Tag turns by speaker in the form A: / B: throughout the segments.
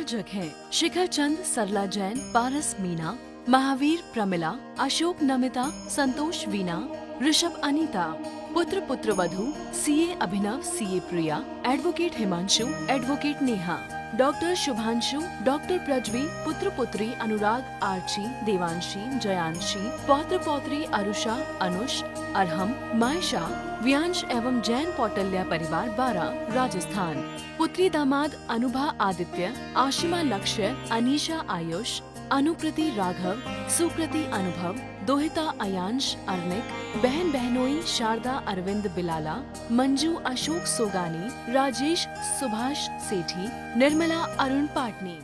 A: आयोजक हैं शिखर चंद, सरला जैन, पारस मीना, महावीर प्रमिला, अशोक नमिता, संतोष वीना, ऋषभ अनीता। पुत्र पुत्र वधू CA Abhinav, CA Priya, advocate Himanshu, advocate Neha, doctor Shubhanshu, doctor Prajvi, पुत्र पुत्री अनुराग, आर्ची, देवांशी, जयांशी, पौत्र पौत्री अरुषा, अनुष, अरहम, मायशा, व्यांश एवं जैन कौटल्या परिवार 12 राजस्थान। पुत्री दामाद अनुभा आदित्य, आशिमा लक्ष्य, अनीशा आयुष, अनुकृति राघव, सुकृति अनुभव, दोहिता अयांश अर्निक, बहन बहनोई शारदा अरविंद बिलाला, मंजू अशोक सोगानी, राजेश सुभाष सेठी, निर्मला अरुण पाटनी।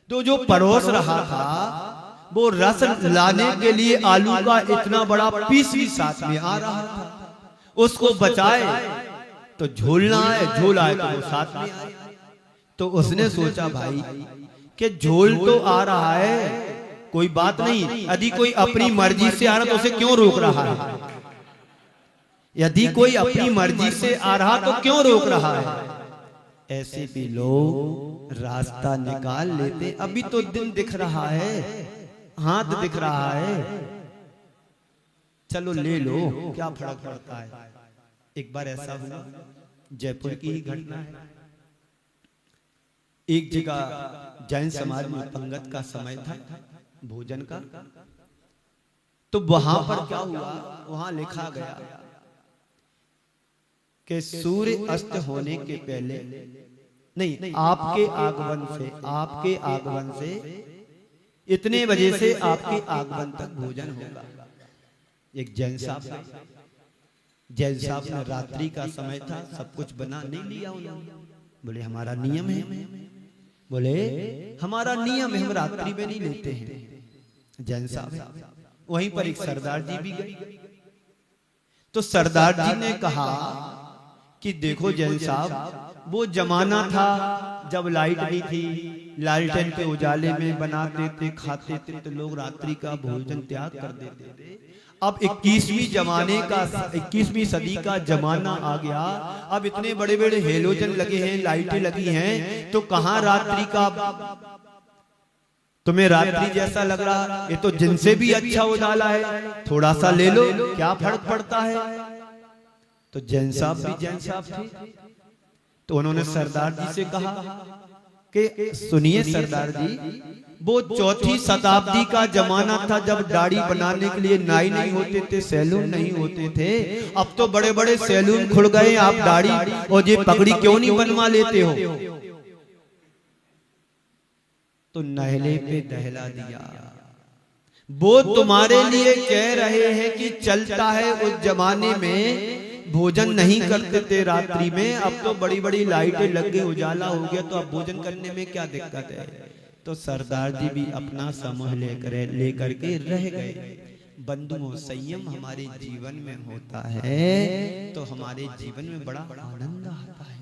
B: तो जो परोस रहा था वो रस लाने के लिए आलू का इतना बड़ा पीस भी साथ में आ रहा था, उसको बचाए तो झोलना है, झोल आए तो वो साथ में आए। तो उसने सोचा भाई कि झोल तो आ रहा है, कोई बात नहीं, यदि कोई अपनी मर्जी से आ रहा तो उसे क्यों रोक रहा है? यदि कोई अपनी मर्जी से आ रहा तो क्यों रोक रहा है? ऐसे भी लोग रास्ता निकाल लेते। अभी तो दिन दिख रहा है, हाथ दिख रहा है, चलो ले लो, क्या फर्क पड़ता है। एक बार ऐसा हुआ, जयपुर की ही घटना है। एक जगह जैन समाज में पंगत का समय था, भोजन का। तो वहां पर क्या हुआ, वहां लिखा गया कि सूर्य अस्त होने के पहले नहीं, आपके आगमन से इतने बजे से आपके आगमन तक भोजन होगा। एक जैन साहब ने रात्रि का समय था, सब कुछ बना नहीं लिया उन्होंने। बोले हमारा नियम है, बोले हमारा नियम है, हम रात्रि में नहीं लेते हैं। जैन साहब वहीं पर एक सरदार जी भी गए। तो सरदार जी ने कहा कि देखो जैन साहब, वो जमाना था जब लाइट नहीं थी, लालटेन के उजाले में बनाते थे, खाते थे, तो लोग रात्रि का भोजन त्याग कर देते थे। अब 21वीं सदी का जमाना आ गया। अब इतने बड़े बड़े हेलोजन लगे हैं, लाइटें लगी हैं, तो कहां रात्रि का, तुम्हें रात्रि जैसा लग रहा, ये तो जिनसे भी अच्छा उजाला है, थोड़ा सा ले लो, क्या फर्क पड़ता है। तो जैन साहब भी जैन साहब थे, तो उन्होंने सरदार जी से कहा कि सुनिए सरदार जी, वो 4वीं शताब्दी का जमाना था जब दाढ़ी बनाने के लिए नाई नहीं होते थे, सैलून नहीं होते थे। अब तो बड़े बड़े सैलून खुल गए, आप दाढ़ी और ये पगड़ी क्यों नहीं बनवा लेते हो? तो नहले पे दहला दिया। वो तुम्हारे लिए कह रहे हैं कि चलता है, उस जमाने में भोजन नहीं करते थे रात्रि में, अब तो बड़ी बड़ी लाइटें लग गई, उजाला हो गया, तो अब भोजन करने में क्या दिक्कत है। तो सरदार जी भी अपना समूह लेकर के रह गए। बंधुओं, संयम हमारे जीवन में होता है तो हमारे जीवन में बड़ा आनंद आता है।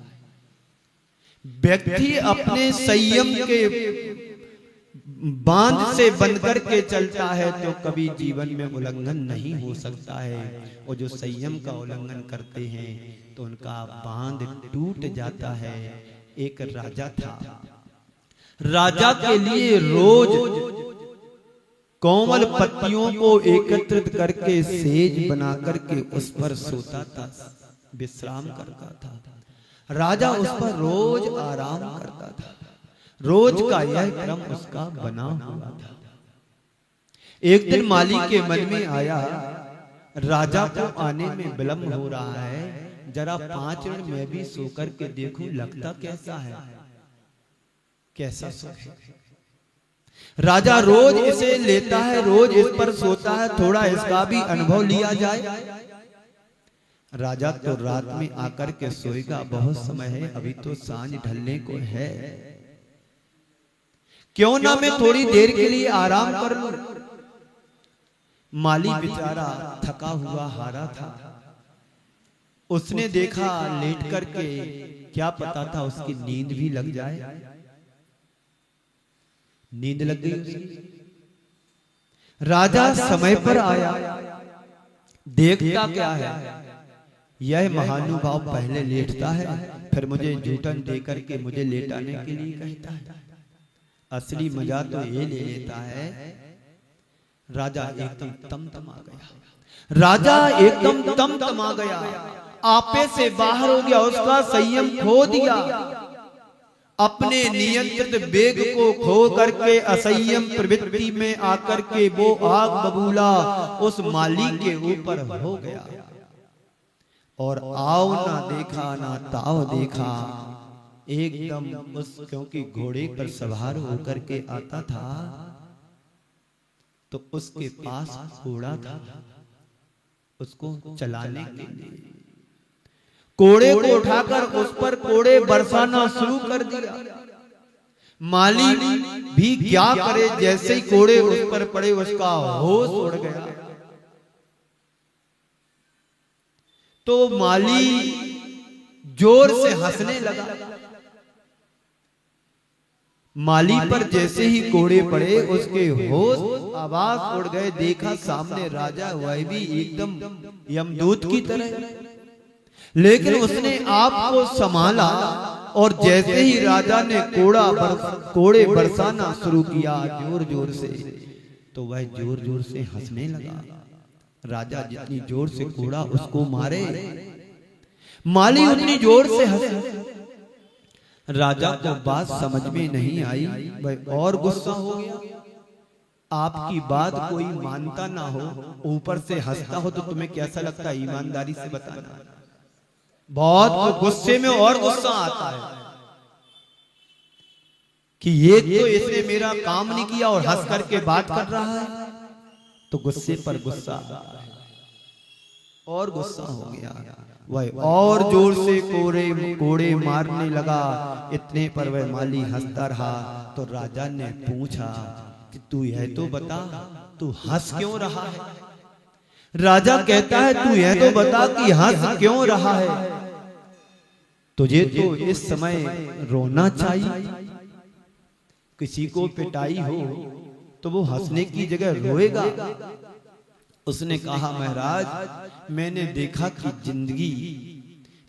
B: व्यक्ति अपने संयम के बांध से बंध करके चलता है तो कभी जीवन में उल्लंघन नहीं हो सकता है। और जो संयम का उल्लंघन करते हैं तो उनका बांध टूट जाता है। एक राजा था, राजा के लिए रोज कोमल पत्तियों को एकत्रित करके सेज बना करके उस पर सोता था, विश्राम करता था। राजा उस पर रोज आराम करता था, रोज का यह क्रम उसका बना हुआ था। एक दिन माली के मन में आया, राजा को आने में विलंब हो रहा है, जरा 5 मिनट मैं भी सो कर के देखूं, लगता कैसा है, कैसा सुख है। राजा रोज इसे लेता है, रोज इस पर सोता है, थोड़ा इसका भी अनुभव लिया जाए। राजा तो रात में आकर के सोएगा, बहुत समय है, अभी तो सांझ ढलने को है, क्यों ना मैं थोड़ी देर के लिए आराम कर लूं। माली बेचारा थका हुआ हारा था, उसने देखा लेट करके, क्या पता था उसकी नींद भी लग जाए। नींद लग गई। राजा समय पर आया, देखता क्या है, यह महानुभाव पहले लेटता है, फिर मुझे जूठन दे करके मुझे लेटाने के लिए कहता है। असली मजा तो ये ले लेता है, राजा एकदम तमतमा गया। राजा एकदम तमतमा गया, आपे से बाहर हो गया, उसका संयम खो दिया। अपने नियंत्रित वेग को खो करके असंयम प्रवृत्ति में आकर के वो आग बबूला उस माली के ऊपर हो गया। और आओ ना देखा ना ताव देखा, एकदम उस, क्योंकि घोड़े पर सवार होकर के आता था तो उसके पास घोड़ा था, उसको चलाने के लिए कोड़े को उठाकर उस पर कोड़े बरसाना शुरू कर दिया। माली भी क्या करे, जैसे ही कोड़े उस पर पड़े उसका होश उड़ गया। तो माली जोर से हंसने लगा। माली पर जैसे ही कोड़े पड़े उसके होश आवाज उड़ गए। देखा सामने राजा, वह भी एकदम यमदूत की तरह, लेकिन उसने आपको संभाला और जैसे ही राजा ने कोड़े बरसाना शुरू किया जोर जोर से, तो वह जोर जोर से हंसने लगा। राजा जितनी जोर से कोड़ा उसको मारे, माली उतनी जोर से हंसे। राजा को बात समझ में नहीं आई, वह और गुस्सा हो गया। आपकी बात कोई मानता ना हो, ऊपर से हंसता हो, तो तुम्हें कैसा लगता है, ईमानदारी से बताना। बहुत गुस्से में और गुस्सा आता है कि ये तो इसने मेरा काम नहीं किया और हंस करके बात कर रहा है, तो गुस्से पर गुस्सा आता है, और गुस्सा हो गया। वह और जोर से कोड़े मारने लगा। इतने पर वह माली हंसता रहा। तो राजा ने पूछा कि तू यह तो बता, तू हंस क्यों रहा है? राजा कहता है, तू यह तो बता कि हंस क्यों रहा है? तुझे तो इस समय रोना चाहिए। किसी को पिटाई हो तो वो हंसने की जगह रोएगा। उसने कहा, महाराज मैंने देखा कि जिंदगी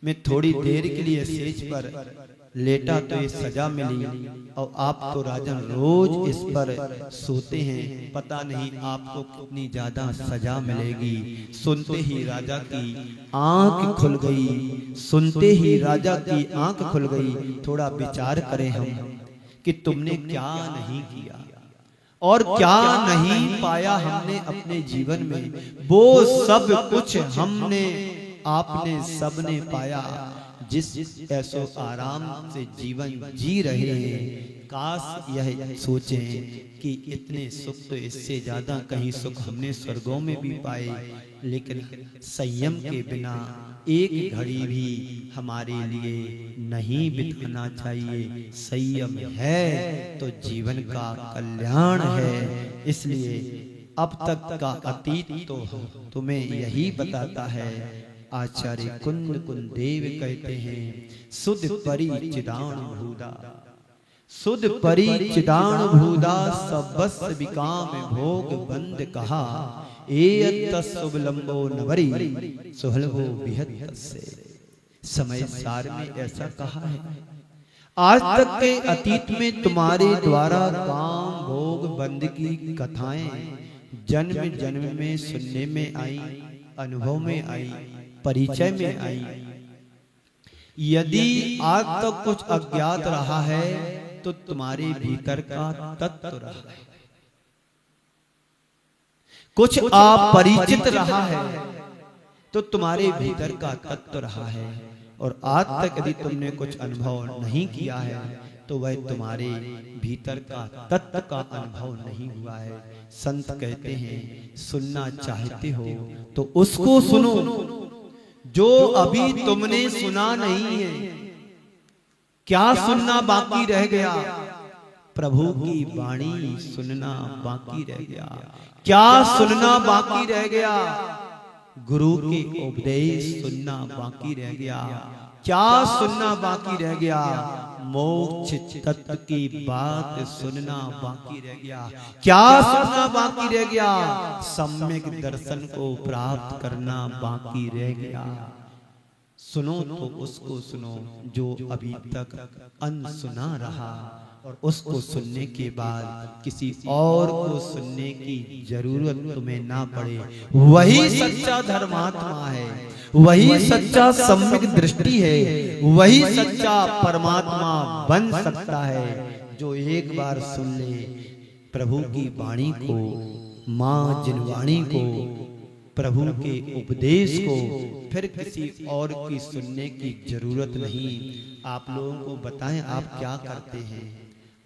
B: में थोड़ी देर के लिए सेज पर लेटा तो ये सजा मिली, और आप तो राजन रोज इस पर सोते हैं, पता नहीं आपको कितनी ज्यादा सजा मिलेगी। सुनते ही राजा की आंख खुल गई, सुनते ही राजा की आंख खुल गई। थोड़ा विचार करें हम कि तुमने क्या नहीं किया और क्या नहीं पाया हमने अपने जीवन में, वो सब कुछ हमने आपने सबने पाया। जिस ऐसो आराम से जीवन जी रहे हैं, काश यह सोचें कि इतने सुख तो इससे ज्यादा कहीं सुख हमने स्वर्गों में भी पाए, लेकिन संयम के बिना एक घड़ी भी हमारे लिए नहीं बिताना चाहिए। संयम है तो जीवन का कल्याण है। इसलिए अब तक का अतीत तो तुम्हें यही बताता है। आचार्य कुंद कुंदेव कहते हैं, सुध परि चिदान भूदा, सुध परि चिदान भूदा, सबस विकाम भोग बंद कहा। शुभलंबो नवरी सुहलभो बिहत से। समय सार में ऐसा कहा है। आज तक के अतीत में तुम्हारे द्वारा काम भोग बंद की कथाएं जन्म जन्म में सुनने में आई, अनुभव में आई, परिचय में आई। यदि आज तक कुछ अज्ञात रहा है तो तुम्हारे भीतर का तत्व रहा है, कुछ अपरिचित रहा है तो तुम्हारे भीतर का तत्व रहा है। और आज तक यदि तुमने कुछ अनुभव नहीं किया है तो वह तुम्हारे भीतर का तत्व का अनुभव नहीं हुआ है। संत कहते हैं, सुनना चाहते हो तो उसको सुनो जो अभी तुमने सुना नहीं है। क्या सुनना बाकी रह गया? प्रभु की वाणी सुनना बाकी रह गया। क्या सुनना बाकी रह गया? गुरु के उपदेश सुनना बाकी रह गया। क्या सुनना बाकी रह गया? मोक्ष तत्व की बात सुनना बाकी रह गया। क्या सुनना बाकी रह गया? सम्यक दर्शन को प्राप्त करना बाकी रह गया। सुनो तो उसको सुनो जो अभी तक अनसुना रहा। और उसको सुनने के बाद किसी और को सुनने की जरूरत तुम्हें ना पड़े। वही सच्चा धर्मात्मा है, वही सच्चा सम्यक दृष्टि है, वही सच्चा परमात्मा बन सकता है जो एक बार सुन ले प्रभु की वाणी को, मां जिनवाणी को, प्रभु के उपदेश को, फिर किसी और की सुनने की जरूरत नहीं। आप लोगों को बताएं, आप क्या करते हैं?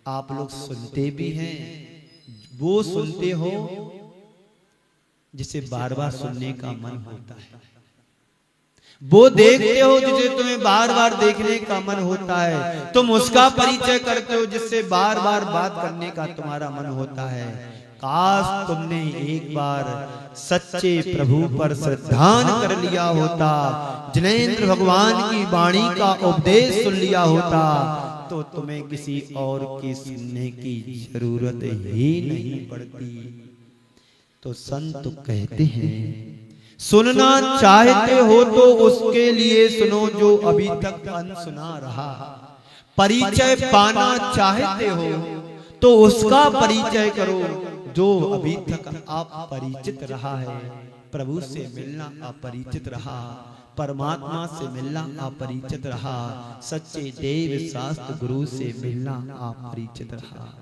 B: आप लोग सुनते भी हैं, वो सुनते हो जिसे बार बार सुनने का मन होता है, वो देखते हो जिसे तुम्हें बार बार देखने का मन होता है, तुम उसका परिचय करते हो जिससे बार बार बात करने का तुम्हारा मन होता है। काश तुमने एक बार सच्चे प्रभु पर श्रद्धान कर लिया होता, जिनेंद्र भगवान की वाणी का उपदेश सुन लिया होता, तो तुम्हें किसी और की सुनने की जरूरत ही नहीं पड़ती। तो संत कहते हैं, सुनना चाहते हो तो उसके लिए सुनो जो अभी तक अनसुना रहा। परिचय पाना चाहते हो तो उसका परिचय करो जो अभी तक अपरिचित रहा है। प्रभु से मिलना अपरिचित रहा, परमात्मा से मिलना अपरिचित रहा, सच्चे देव शास्त्र गुरु से मिलना अपरिचित रहा।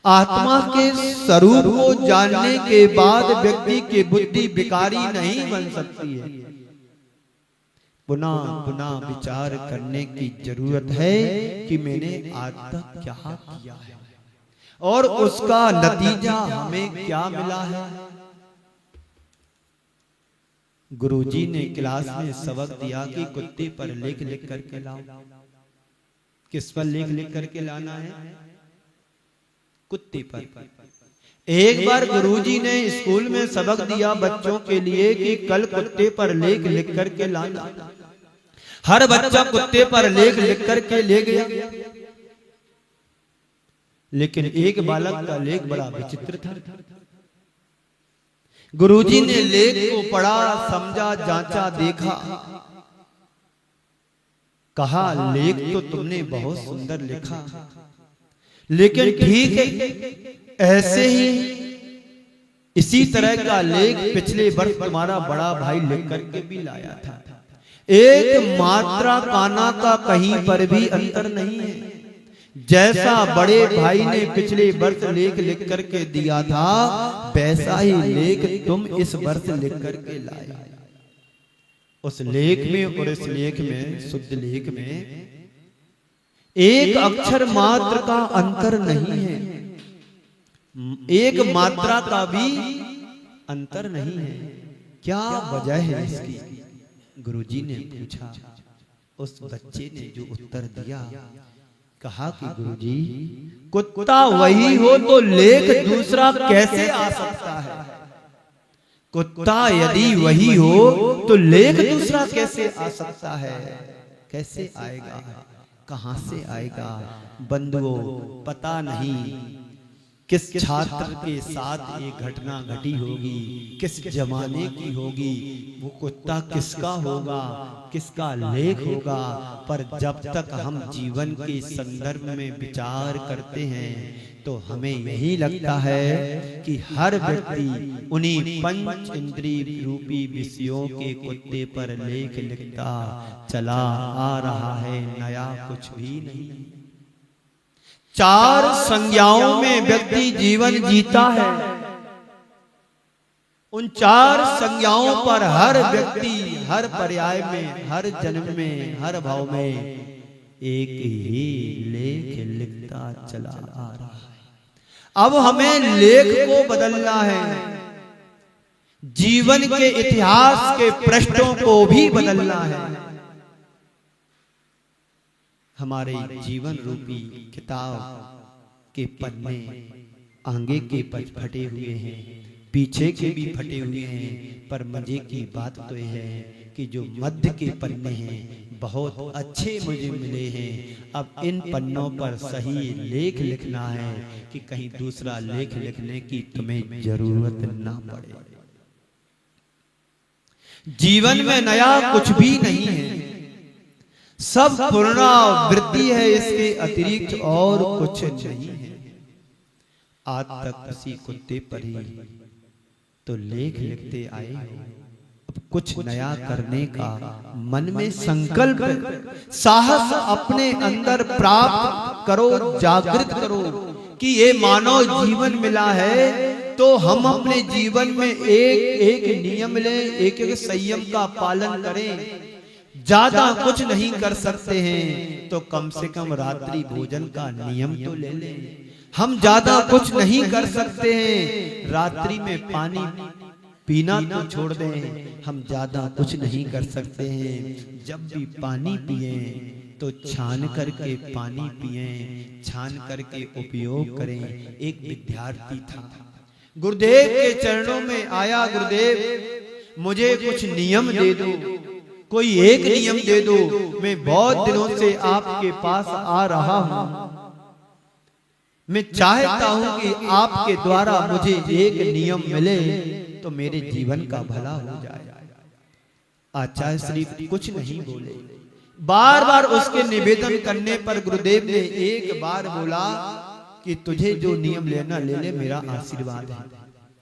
B: आत्मा के स्वरूप को जानने के बाद व्यक्ति की बुद्धि विकारी नहीं बन सकती है। पुनः पुनः विचार करने की जरूरत है कि मैंने आज तक क्या किया है और उसका नतीजा हमें क्या मिला है। गुरुजी ने क्लास में सबक दिया कि कुत्ते पर लिख लिख करके लाओ। किस पर लिख लिख करके लाना है? कुत्ते पर। एक बार गुरुजी ने स्कूल में सबक दिया बच्चों के लिए कि कल कुत्ते पर लेख लिख करके लाना। हर बच्चा कुत्ते पर लेख लिख करके ले गया, लेकिन एक बालक का लेख बड़ा विचित्र था। गुरुजी ने लेख को पढ़ा, समझा, जांचा, देखा, कहा लेख तो तुमने बहुत सुंदर लिखा, लेकिन ठीक है ऐसे ही इसी तरह का लेख पिछले वर्ष तुम्हारा बड़ा भाई लिख करके भी लाया था। एक मात्रा काना का कहीं पर भी अंतर नहीं है। जैसा बड़े भाई ने पिछले वर्ष लेख लिख करके दिया था, वैसा ही लेख तुम इस वर्ष लिख करके लाए। उस लेख में और इस लेख में, शुद्ध लेख में एक अक्षर मात्र का अंतर नहीं है, एक मात्रा का भी अंतर नहीं है। क्या वजह है इसकी? गुरुजी ने पूछा। उस बच्चे ने जो उत्तर दिया, कहा कि गुरुजी कुत्ता वही हो तो लेख दूसरा कैसे आ सकता है? कुत्ता यदि वही हो तो लेख दूसरा कैसे आ सकता है? कैसे आएगा? कहां से आएगा? बंधुओं, पता नहीं किस छात्र के साथ ये घटना घटी होगी, किस जमाने की होगी, वो कुत्ता किसका होगा, किसका लेख होगा, पर जब तक हम जीवन के संदर्भ में विचार करते हैं तो हमें यही लगता है कि हर व्यक्ति उन्हीं पंच इंद्रिय रूपी विषयों के कुत्ते पर लेख लिखता चला आ रहा है, नया कुछ भी नहीं। चार संज्ञाओं में व्यक्ति जीवन जीता है। उन चार संज्ञाओं पर हर व्यक्ति हर पर्याय में, हर जन्म में, हर भाव में एक ही लेख लिखता चला आ रहा है। अब हमें लेख को बदलना है, जीवन के इतिहास के पृष्ठों को भी बदलना है। हमारे जीवन रूपी किताब के पन्ने आगे के फटे हुए हैं, पीछे के भी फटे हुए हैं, पर मजे की बात तो यह है कि जो मध्य के पन्ने हैं बहुत अच्छे मुझे मिले हैं। अब इन पन्नों पर सही लेख लिखना है कि कहीं दूसरा लेख लिखने की तुम्हें जरूरत ना पड़े। जीवन में नया कुछ भी नहीं है, सब पुनरावृत्ति है, इसके अतिरिक्त और कुछ नहीं है। आज तक किसी कुत्ते पर ही तो लेख लिखते आए हो, अब कुछ नया करने का मन में संकल्प, साहस अपने अंदर प्राप्त करो, जागृत करो कि ये मानव जीवन मिला है तो हम अपने जीवन में एक एक नियम लें, एक एक संयम का पालन करें। ज्यादा कुछ नहीं कर सकते हैं तो कम से कम रात्रि भोजन का नियम तो ले लें। हम ज्यादा कुछ नहीं कर सकते हैं, रात्रि में पानी पीना तो छोड़ दें। हम ज्यादा कुछ नहीं कर सकते हैं, जब भी पानी पिए तो छान करके पानी पिए, छान करके उपयोग करें। एक विद्यार्थी था, गुरुदेव के चरणों में आया, गुरुदेव मुझे कुछ नियम दे दो, कोई एक नियम दे दो, मैं बहुत दिनों से आपके पास आ रहा हूं, मैं चाहता हूं कि आपके द्वारा मुझे एक नियम मिले तो मेरे जीवन का भला हो जाए। आचार्य श्री कुछ नहीं बोले, बार बार उसके निवेदन करने पर गुरुदेव ने एक बार बोला कि तुझे जो नियम लेना ले ले, मेरा आशीर्वाद है।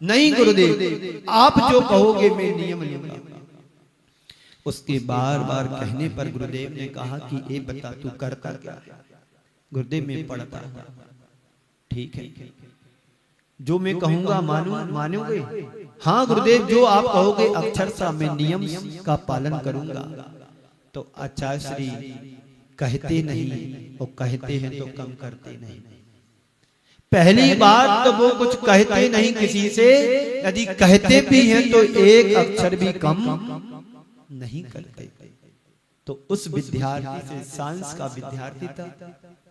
B: नहीं गुरुदेव, आप जो कहोगे मैं नियम लूंगा। उसके बार बार कहने पर गुरुदेव ने कहा कि ये बता तू करता क्या? गुरुदेव मैं पढ़ता हूं। ठीक है, जो मैं कहूंगा मानोगे? हाँ गुरुदेव, जो आप कहोगे अक्षरशः मैं नियम का पालन करूंगा। तो आचार्य श्री कहते नहीं, वो कहते हैं तो कम करते नहीं। पहली बात तो वो कुछ कहते नहीं किसी से, यदि कहते भी हैं तो एक अक्षर भी कम नहीं करते। तो उस विद्यार्थी से, साइंस का विद्यार्थी था,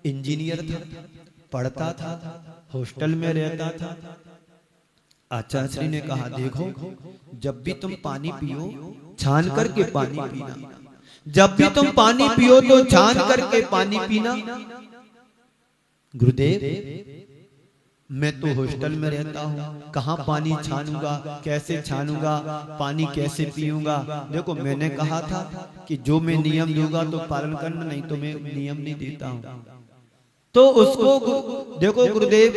B: इंजीनियर था, पढ़ता था, हॉस्टल में रहता था। आचार्य श्री ने कहा देखो, जब भी तुम पानी पियो छान करके पानी पीना, जब भी तुम पानी पियो तो छान करके पानी पीना। गुरुदेव मैं तो हॉस्टल में रहता हूँ, कहाँ पानी छानूंगा, कैसे छानूंगा, पानी कैसे पीऊंगा? देखो मैंने कहा था कि जो मैं नियम दूंगा तो पालन करना, नहीं तो मैं नियम नहीं देता हूँ। तो उसको देखो गुरुदेव,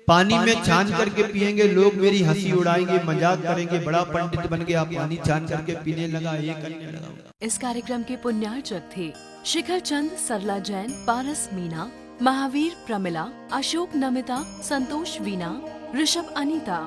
B: पानी में छान करके पिएंगे, लोग मेरी हंसी उड़ाएंगे, मजाक करेंगे, बड़ा पंडित बन गया, पानी छान करके पीने लगा, ये करने लगा।
A: इस कार्यक्रम के पुण्यार्चक थे शिखर चंद, सरला जैन, पारस मीना, महावीर प्रमिला, अशोक नमिता, संतोष वीना, ऋषभ अनीता,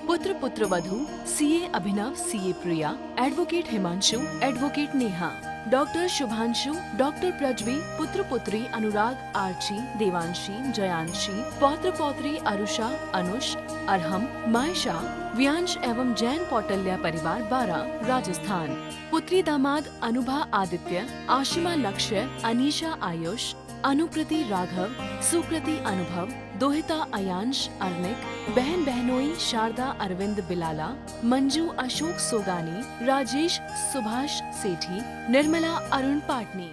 A: पुत्र पुत्र वधु CA Abhinav, CA Priya, advocate Himanshu, advocate Neha, doctor Shubhanshu, doctor Prajvi, पुत्र पुत्री अनुराग, आर्ची, देवांशी, जयांशी, पौत्र पौत्री अरुषा, अनुष, अरहम, मायशा, व्यांश एवं जैन कौटल्या परिवार 12 राजस्थान। पुत्री दामाद अनुभा आदित्य, आशिमा लक्ष्य, अनीशा आयुष, अनुकृति राघव, सुकृति अनुभव, दोहिता अयांश अर्निक, बहन बहनोई शारदा अरविंद बिलाला, मंजू अशोक सोगानी, राजेश सुभाष सेठी, निर्मला अरुण पाटनी।